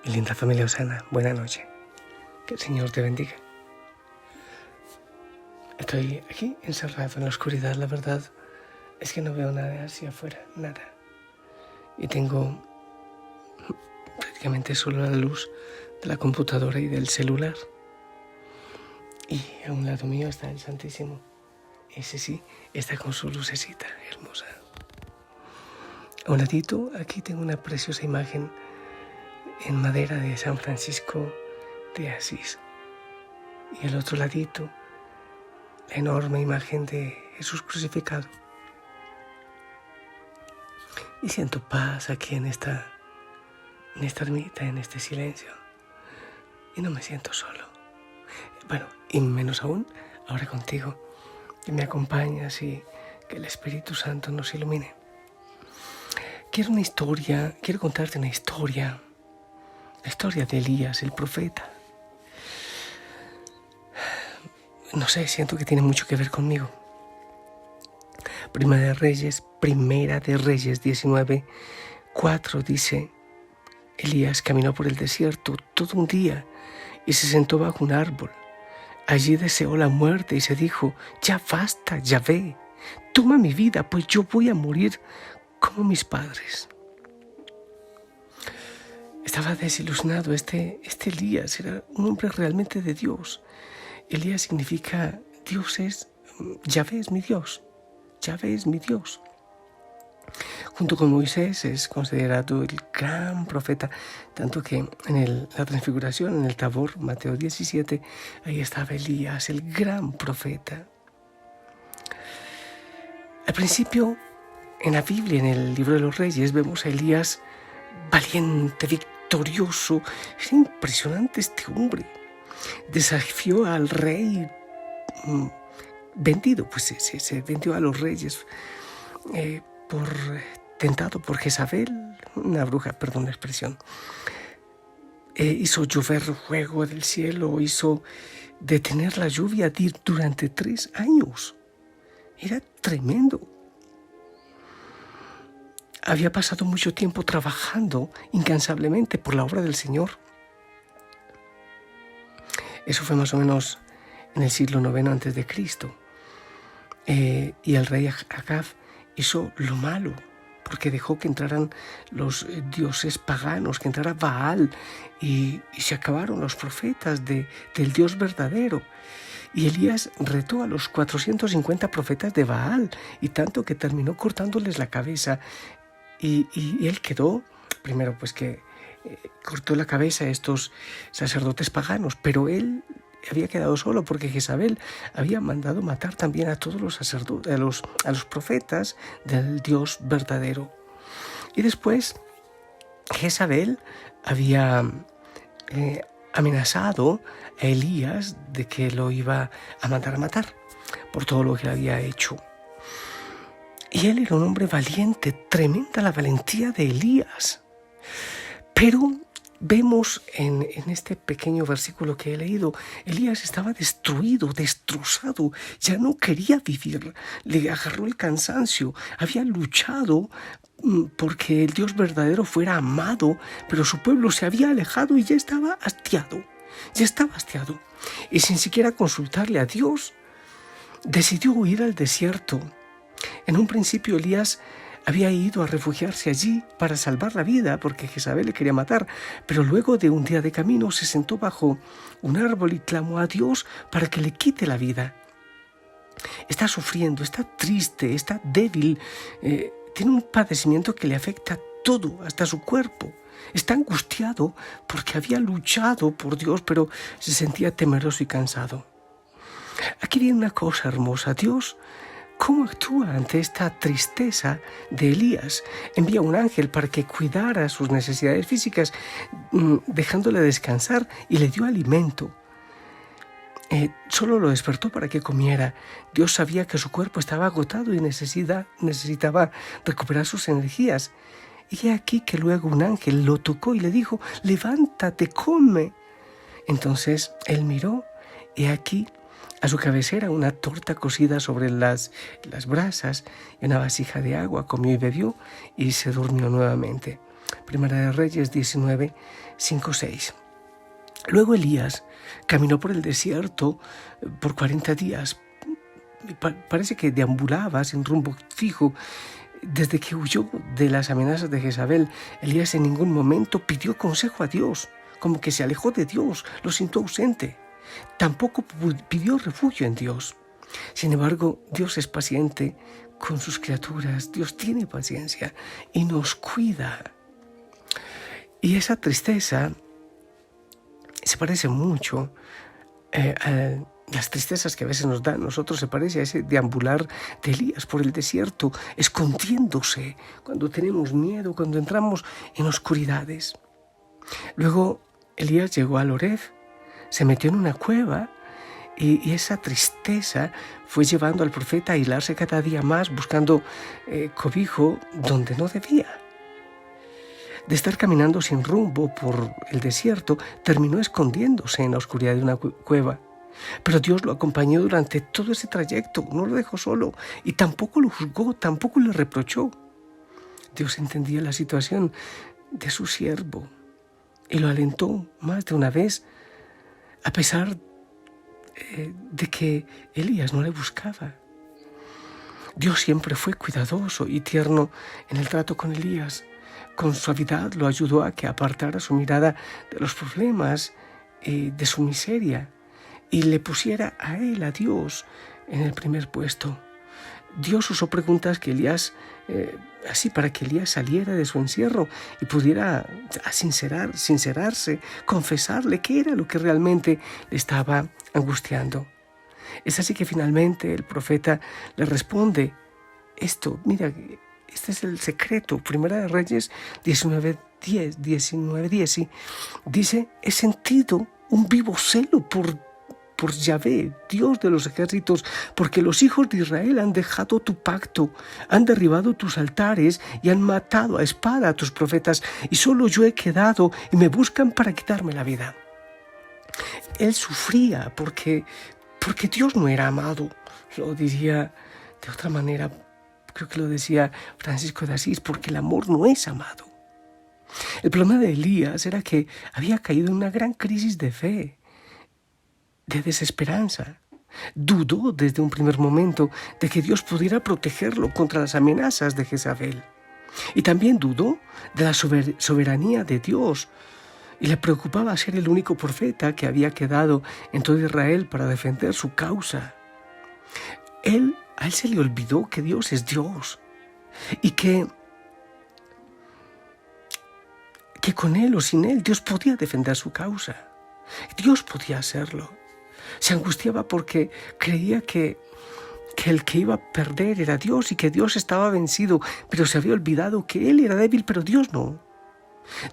Mi linda familia Osana, buena noche. Que el Señor te bendiga. Estoy aquí encerrado en la oscuridad, la verdad es que no veo nada hacia afuera, nada. Y tengo prácticamente solo la luz de la computadora y del celular. Y a un lado mío está el Santísimo. Ese sí, está con su lucecita hermosa. A un ladito, aquí tengo una preciosa imagen en madera de San Francisco de Asís. Y al otro ladito, la enorme imagen de Jesús crucificado. Y siento paz aquí en esta ermita, en este silencio. Y no me siento solo. Bueno, y menos aún ahora contigo, que me acompañas y que el Espíritu Santo nos ilumine. Quiero contarte una historia. La historia de Elías, el profeta. No sé, siento que tiene mucho que ver conmigo. Primera de Reyes 19:4 dice: Elías caminó por el desierto todo un día y se sentó bajo un árbol. Allí deseó la muerte y se dijo: ya basta, Yahvé, toma mi vida, pues yo voy a morir como mis padres. Estaba desilusionado. Este Elías era un hombre realmente de Dios. Elías significa Yahvé es mi Dios. Yahvé es mi Dios. Junto con Moisés es considerado el gran profeta, tanto que en la transfiguración, en el Tabor, Mateo 17, ahí estaba Elías, el gran profeta. Al principio, en la Biblia, en el libro de los Reyes, vemos a Elías valiente, victorioso. Es impresionante este hombre. Desafió al rey vendido, pues se vendió a los reyes tentado por Jezabel, una bruja, perdón la expresión. Hizo llover fuego del cielo, hizo detener la lluvia durante 3 años. Era tremendo. Había pasado mucho tiempo trabajando incansablemente por la obra del Señor. Eso fue más o menos en el siglo IX a.C. Y el rey Acab hizo lo malo, porque dejó que entraran los dioses paganos, que entrara Baal, y se acabaron los profetas del Dios verdadero. Y Elías retó a los 450 profetas de Baal, y tanto que terminó cortándoles la cabeza. Y él quedó, primero pues que cortó la cabeza a estos sacerdotes paganos, pero él había quedado solo porque Jezabel había mandado matar también a todos los sacerdotes, a los profetas del Dios verdadero. Y después Jezabel había amenazado a Elías de que lo iba a mandar a matar por todo lo que le había hecho. Y él era un hombre valiente, tremenda la valentía de Elías. Pero vemos en este pequeño versículo que he leído, Elías estaba destruido, destrozado, ya no quería vivir, le agarró el cansancio, había luchado porque el Dios verdadero fuera amado, pero su pueblo se había alejado y ya estaba hastiado. Y sin siquiera consultarle a Dios, decidió huir al desierto. En un principio Elías había ido a refugiarse allí para salvar la vida porque Jezabel le quería matar, pero luego de un día de camino se sentó bajo un árbol y clamó a Dios para que le quite la vida. Está sufriendo, está triste, está débil, tiene un padecimiento que le afecta todo, hasta su cuerpo. Está angustiado porque había luchado por Dios, pero se sentía temeroso y cansado. Aquí viene una cosa hermosa. Dios, ¿cómo actúa ante esta tristeza de Elías? Envía un ángel para que cuidara sus necesidades físicas, dejándole descansar, y le dio alimento. Solo lo despertó para que comiera. Dios sabía que su cuerpo estaba agotado y necesitaba recuperar sus energías. Y he aquí que luego un ángel lo tocó y le dijo: levántate, come. Entonces él miró y aquí a su cabecera una torta cocida sobre las brasas y una vasija de agua. Comió y bebió y se durmió nuevamente. Primera de Reyes 19, 5, 6. Luego Elías caminó por el desierto por 40 días. Parece que deambulaba sin rumbo fijo. Desde que huyó de las amenazas de Jezabel, Elías en ningún momento pidió consejo a Dios, como que se alejó de Dios, lo sintió ausente. Tampoco pidió refugio en Dios. Sin embargo, Dios es paciente con sus criaturas. Dios tiene paciencia y nos cuida. Y esa tristeza se parece mucho a las tristezas que a veces nos dan nosotros, se parece a ese deambular de Elías por el desierto, escondiéndose cuando tenemos miedo, cuando entramos en oscuridades. Luego Elías llegó al Horeb, se metió en una cueva y esa tristeza fue llevando al profeta a aislarse cada día más, buscando cobijo donde no debía. De estar caminando sin rumbo por el desierto, terminó escondiéndose en la oscuridad de una cueva. Pero Dios lo acompañó durante todo ese trayecto, no lo dejó solo y tampoco lo juzgó, tampoco le reprochó. Dios entendía la situación de su siervo y lo alentó más de una vez, a pesar de que Elías no le buscaba. Dios siempre fue cuidadoso y tierno en el trato con Elías. Con suavidad lo ayudó a que apartara su mirada de los problemas, de su miseria, y le pusiera a él, a Dios, en el primer puesto. Dios usó preguntas que Elías, así para que Elías saliera de su encierro y pudiera sincerarse, confesarle qué era lo que realmente le estaba angustiando. Es así que finalmente el profeta le responde esto, mira, este es el secreto. Primera de Reyes 19:10, sí. Dice, he sentido un vivo celo por Yahvé, Dios de los ejércitos, porque los hijos de Israel han dejado tu pacto, han derribado tus altares y han matado a espada a tus profetas, y solo yo he quedado y me buscan para quitarme la vida. Él sufría porque Dios no era amado. Lo diría de otra manera, creo que lo decía Francisco de Asís, porque el amor no es amado. El problema de Elías era que había caído en una gran crisis de fe, de desesperanza. Dudó desde un primer momento de que Dios pudiera protegerlo contra las amenazas de Jezabel. Y también dudó de la soberanía de Dios. Y le preocupaba ser el único profeta que había quedado en todo Israel para defender su causa. A él se le olvidó que Dios es Dios y que con él o sin él Dios podía defender su causa. Dios podía hacerlo. Se angustiaba porque creía que el que iba a perder era Dios y que Dios estaba vencido, pero se había olvidado que él era débil, pero Dios no.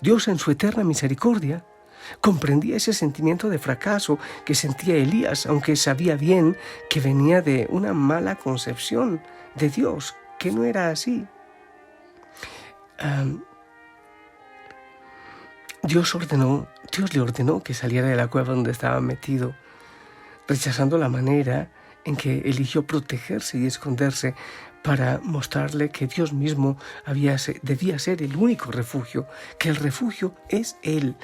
Dios en su eterna misericordia comprendía ese sentimiento de fracaso que sentía Elías, aunque sabía bien que venía de una mala concepción de Dios, que no era así. Dios le ordenó que saliera de la cueva donde estaba metido, rechazando la manera en que eligió protegerse y esconderse para mostrarle que Dios mismo debía ser el único refugio, que el refugio es Él.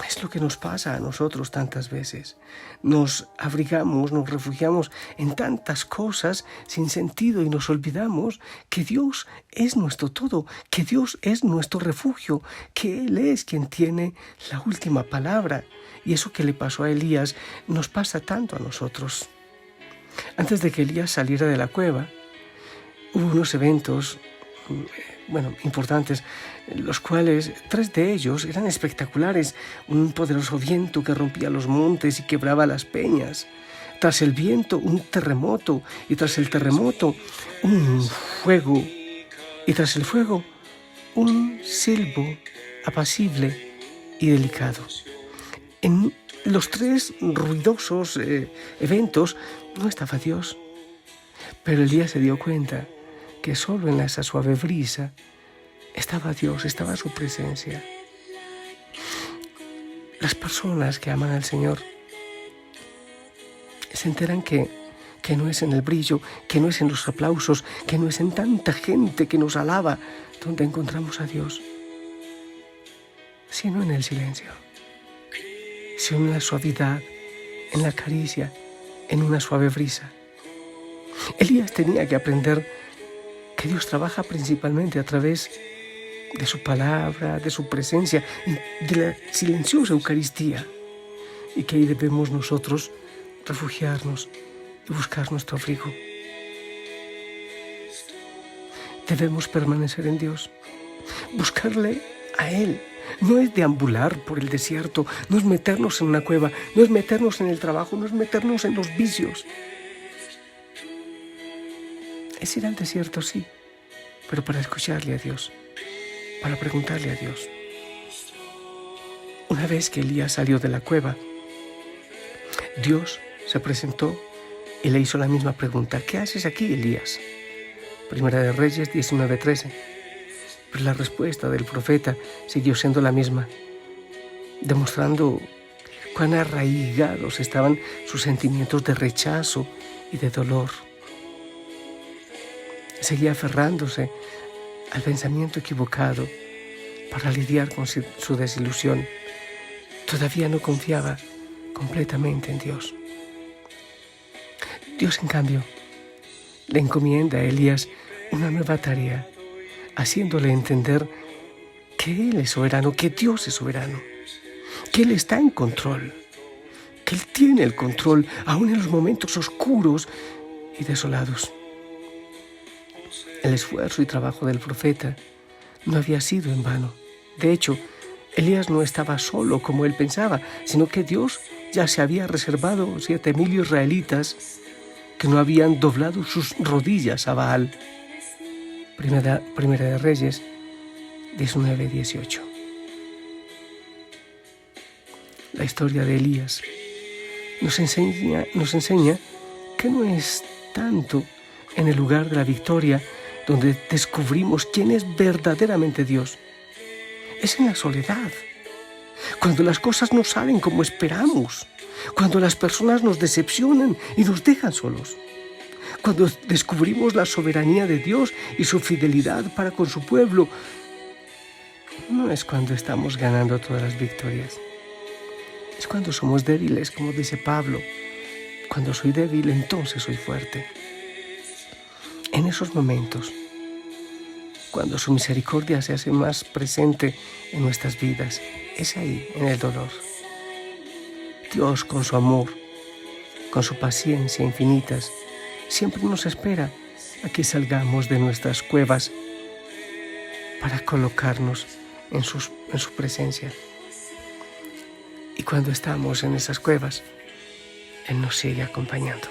Es lo que nos pasa a nosotros tantas veces. Nos abrigamos, nos refugiamos en tantas cosas sin sentido y nos olvidamos que Dios es nuestro todo, que Dios es nuestro refugio, que Él es quien tiene la última palabra. Y eso que le pasó a Elías nos pasa tanto a nosotros. Antes de que Elías saliera de la cueva, hubo unos eventos importantes, los cuales 3 de ellos eran espectaculares. Un poderoso viento que rompía los montes y quebraba las peñas. Tras el viento, un terremoto, y tras el terremoto, un fuego, y tras el fuego, un silbo apacible y delicado. En los 3 ruidosos eventos no estaba Dios, pero Elías se dio cuenta que solo en esa suave brisa estaba Dios, estaba su presencia. Las personas que aman al Señor se enteran que no es en el brillo, que no es en los aplausos, que no es en tanta gente que nos alaba donde encontramos a Dios. sino en el silencio, sino en la suavidad, en la caricia, en una suave brisa. Elías tenía que aprender que Dios trabaja principalmente a través de su palabra, de su presencia, de la silenciosa Eucaristía, y que ahí debemos nosotros refugiarnos y buscar nuestro abrigo. Debemos permanecer en Dios, buscarle a Él. No es deambular por el desierto, no es meternos en una cueva, no es meternos en el trabajo, no es meternos en los vicios. Es ir al desierto, sí, pero para escucharle a Dios, para preguntarle a Dios. Una vez que Elías salió de la cueva, Dios se presentó y le hizo la misma pregunta. ¿Qué haces aquí, Elías? Primera de Reyes 19:13. Pero la respuesta del profeta siguió siendo la misma, demostrando cuán arraigados estaban sus sentimientos de rechazo y de dolor. Seguía aferrándose al pensamiento equivocado para lidiar con su desilusión. Todavía no confiaba completamente en Dios. Dios, en cambio, le encomienda a Elías una nueva tarea, haciéndole entender que Él es soberano, que Dios es soberano, que Él está en control, que Él tiene el control aún en los momentos oscuros y desolados. El esfuerzo y trabajo del profeta no había sido en vano. De hecho, Elías no estaba solo como él pensaba, sino que Dios ya se había reservado 7,000 israelitas que no habían doblado sus rodillas a Baal. Primera de Reyes 19:18. La historia de Elías nos enseña que no es tanto en el lugar de la victoria donde descubrimos quién es verdaderamente Dios. Es en la soledad, cuando las cosas no salen como esperamos, cuando las personas nos decepcionan y nos dejan solos, cuando descubrimos la soberanía de Dios y su fidelidad para con su pueblo. No es cuando estamos ganando todas las victorias, es cuando somos débiles, como dice Pablo. Cuando soy débil, entonces soy fuerte. En esos momentos, cuando su misericordia se hace más presente en nuestras vidas, es ahí, en el dolor. Dios, con su amor, con su paciencia infinitas, siempre nos espera a que salgamos de nuestras cuevas para colocarnos en su presencia. Y cuando estamos en esas cuevas, Él nos sigue acompañando.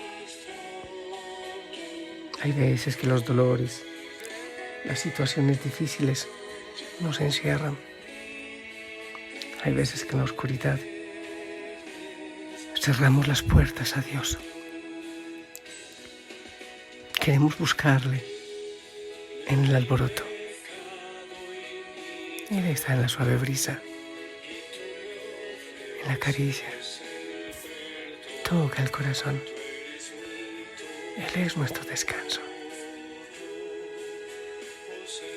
Hay veces que los dolores, las situaciones difíciles nos encierran. Hay veces que en la oscuridad cerramos las puertas a Dios. Queremos buscarle en el alboroto. Él está en la suave brisa, en la caricia. Toca el corazón. Él es nuestro descanso.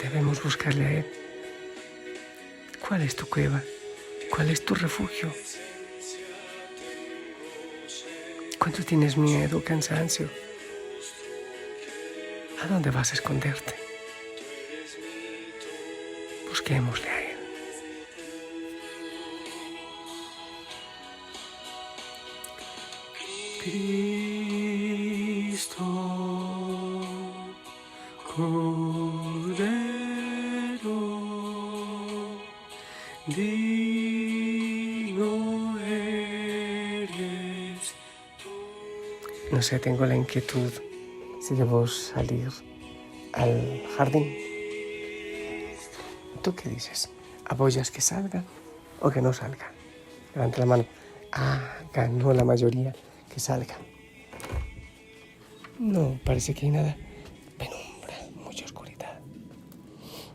Debemos buscarle a Él. ¿Cuál es tu cueva? ¿Cuál es tu refugio? ¿Cuánto tienes miedo, cansancio? ¿A dónde vas a esconderte? Busquémosle a Él. Cristo, Cordero, digno eres. No sé, tengo la inquietud si debo salir al jardín. ¿Tú qué dices? ¿Apoyas que salga o que no salga? Levanta la mano. Ganó la mayoría. Que salga. No, parece que hay nada. Penumbra, mucha oscuridad.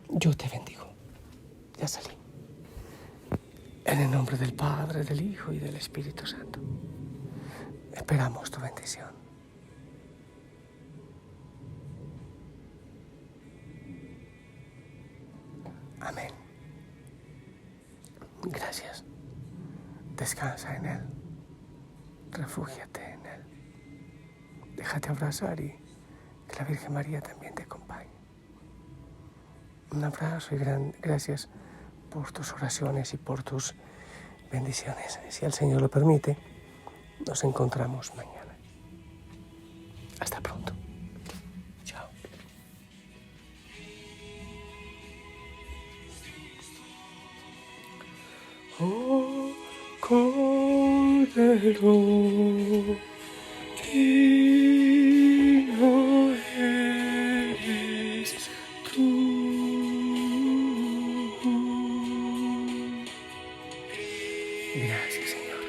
Yo te bendigo. Ya salí. En el nombre del Padre, del Hijo y del Espíritu Santo. Esperamos tu bendición. Amén. Gracias. Descansa en Él. Refúgiate en Él. Déjate abrazar y que la Virgen María también te acompañe. Un abrazo y gracias por tus oraciones y por tus bendiciones. Si el Señor lo permite, nos encontramos mañana. Hasta pronto. Chao. Oh, Cordero, digno eres tú. Gracias, Señor.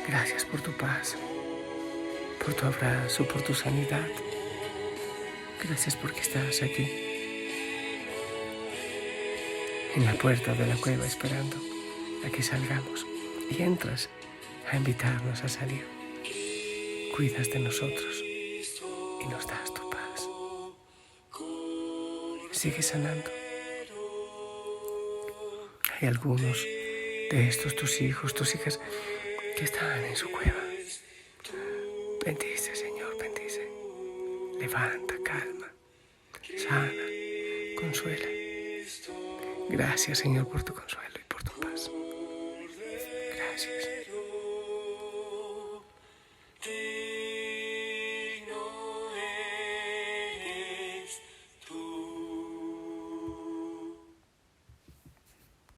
Gracias por tu paz, por tu abrazo, por tu sanidad. Gracias porque estás aquí, en la puerta de la cueva, esperando a que salgamos. Y entras a invitarnos a salir. Cuidas de nosotros y nos das tu paz. Sigue sanando. Hay algunos de estos, tus hijos, tus hijas, que están en su cueva. Bendice, Señor, bendice. Levanta, calma, sana, consuela. Gracias, Señor, por tu consuelo.